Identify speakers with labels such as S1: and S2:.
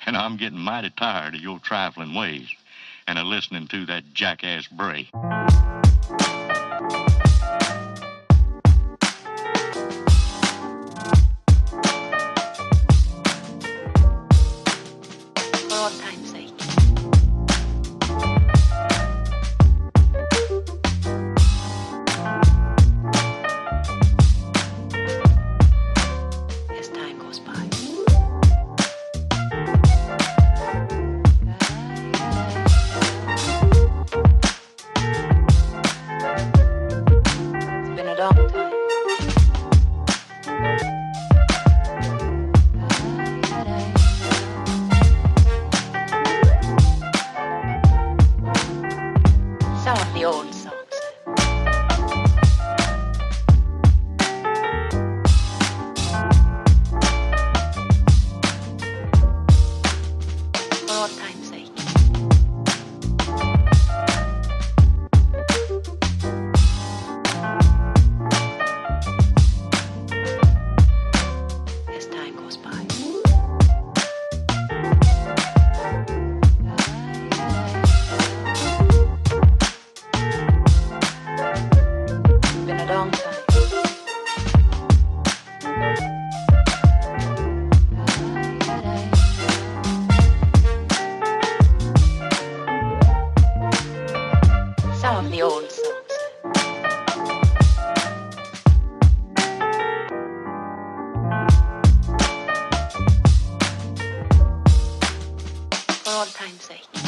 S1: and I'm getting mighty tired of your trifling ways and of listening to that jackass Bray.
S2: For all time's sake. As time goes by. It's been a long time. Some of the old songs. For all time's sake. As time goes by. It's been a long time. Some of the old songs. For all time's sake.